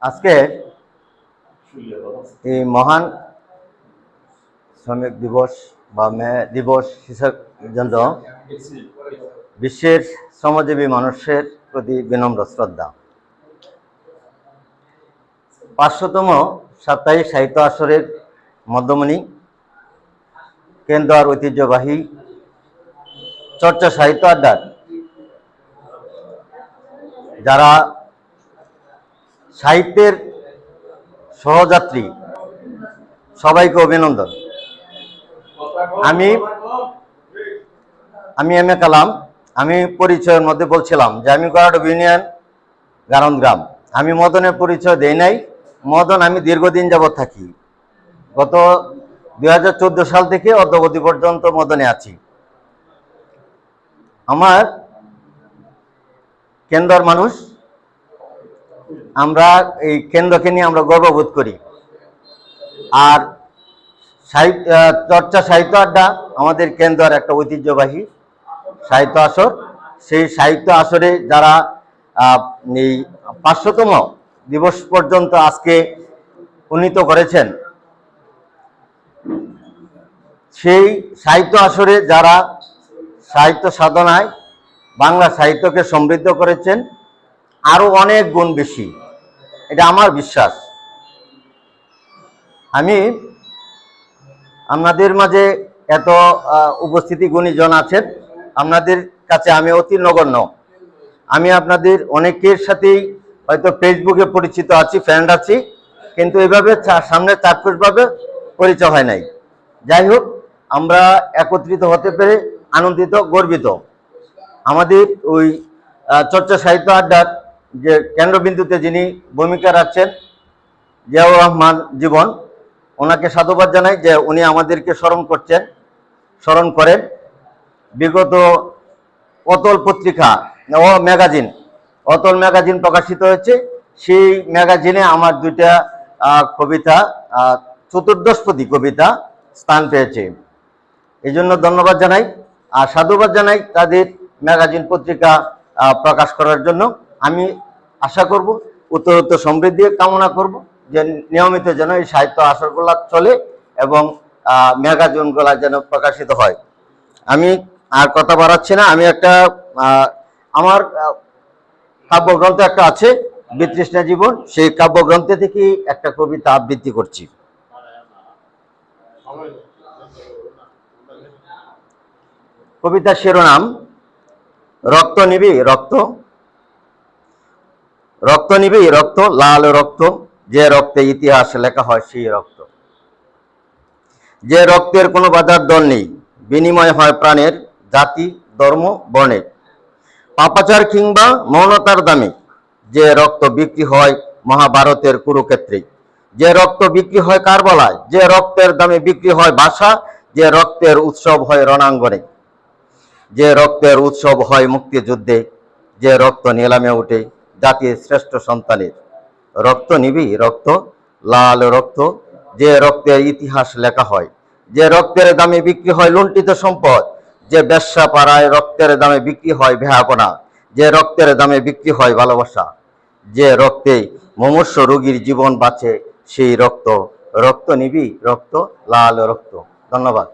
আজকে এই মহান শ্রমিক দিবস বা মে দিবস হিসাবে জন্য বিশ্বের শ্রমজীবী মানুষের প্রতি বিনম্র শ্রদ্ধা। ৫০০তম সাপ্তাহিক সাহিত্য আসরের মধ্যমণি কেন্দ্র আর ঐতিহ্যবাহী চর্চা সাহিত্য আড্ডার যারা সাহিত্যের সহযাত্রী সবাইকে অভিনন্দন। আমি এম এ কালাম। আমি পরিচয়ের মধ্যে বলছিলাম যে আমি গড়াডুব ইউনিয়ন গারণ গ্রাম। আমি মদনের পরিচয় দেই নাই। মদন আমি দীর্ঘদিন যাবৎ থাকি, গত ২০১৪ সাল থেকে অদ্যাবধি পর্যন্ত মদনে আছি। আমার কেন্দ্রের মানুষ, আমরা এই কেন্দ্রকে নিয়ে আমরা গর্ববোধ করি। আর চর্চা সাহিত্য আড্ডা আমাদের কেন্দ্রের একটা ঐতিহ্যবাহী সাহিত্য আসর। সেই সাহিত্য আসরে যারা এই ৫০০তম দিবস পর্যন্ত আজকে উন্নীত করেছেন, সেই সাহিত্য আসরে যারা সাহিত্য সাধনায় বাংলা সাহিত্যকে সমৃদ্ধ করেছেন, আরো অনেক গুণ বেশি, এটা আমার বিশ্বাস। আমি আপনাদের মাঝে এত উপস্থিতি গুণীজন আছেন, আপনাদের কাছে আমি অতি নগণ্য। আমি আপনাদের অনেকের সাথেই হয়তো ফেসবুকে পরিচিত আছি, ফ্রেন্ড আছি, কিন্তু এভাবে সামনে চাক্ষুষভাবে পরিচয় হয় নাই। যাই হোক, আমরা একত্রিত হতে পেরে আনন্দিত, গর্বিত। আমাদের ওই চর্চা সাহিত্য আড্ডার যে কেন্দ্রবিন্দুতে যিনি ভূমিকা রাখছেন, জিয়াউর রহমান জীবন, ওনাকে সাধুবাদ জানাই যে উনি আমাদেরকে স্মরণ করেন। বিগত অতল পত্রিকা ও ম্যাগাজিন, অতল ম্যাগাজিন প্রকাশিত হয়েছে। সেই ম্যাগাজিনে আমার দুইটা কবিতা, চতুর্দশপদী কবিতা স্থান পেয়েছে। এই জন্য ধন্যবাদ জানাই আর সাধুবাদ জানাই তাদের ম্যাগাজিন পত্রিকা প্রকাশ করার জন্য। আমি আশা করব, উত্তরোত্তর সমৃদ্ধি কামনা করব, যে নিয়মিত যেন এই সাহিত্য আসরগুলা চলে এবং ম্যাগাজিনগুলা যেন প্রকাশিত হয়। আমি আর কথা বাড়াচ্ছি না। আমি একটা আমার কাব্যগ্রন্থ একটা আছে, বিতৃষ্ণা জীবন, সেই কাব্যগ্রন্থে থেকে একটা কবিতা আবৃত্তি করছি। কবিতার শিরোনাম রক্ত নিবি রক্ত, রক্ত নিবি রক্ত, লাল রক্ত, যে রক্তে ইতিহাস লেখা হয় সেই রক্ত। যে রক্তের কোনো বাজার দর নেই, বিনিময় হয় প্রাণের, জাতি ধর্ম বর্ণের, পাপাচার কিংবা মৌনতার দামে। যে রক্ত বিক্রি হয় মহাভারতের কুরুক্ষেত্রে, যে রক্ত বিক্রি হয় কারবালায়, যে রক্তের দামে বিক্রি হয় ভাষা, যে রক্তের উৎসব হয় রণাঙ্গনে, যে রক্তের উৎসব হয় মুক্তিযুদ্ধে, যে রক্ত নিলামে উঠে জাতির শ্রেষ্ঠ সন্তানের। রক্ত নিবি রক্ত, লাল রক্ত, যে রক্তের ইতিহাস লেখা হয়, যে রক্তের দামে বিক্রি হয় লুণ্ঠিত সম্পদ, যে বেশ্যা পাড়ায় রক্তের দামে বিক্রি হয় ভেহাপনা, যে রক্তের দামে বিক্রি হয় ভালোবাসা, যে রক্তে মুমূর্ষু রোগীর জীবন বাঁচে সেই রক্ত। রক্ত নিবি রক্ত, লাল রক্ত। ধন্যবাদ।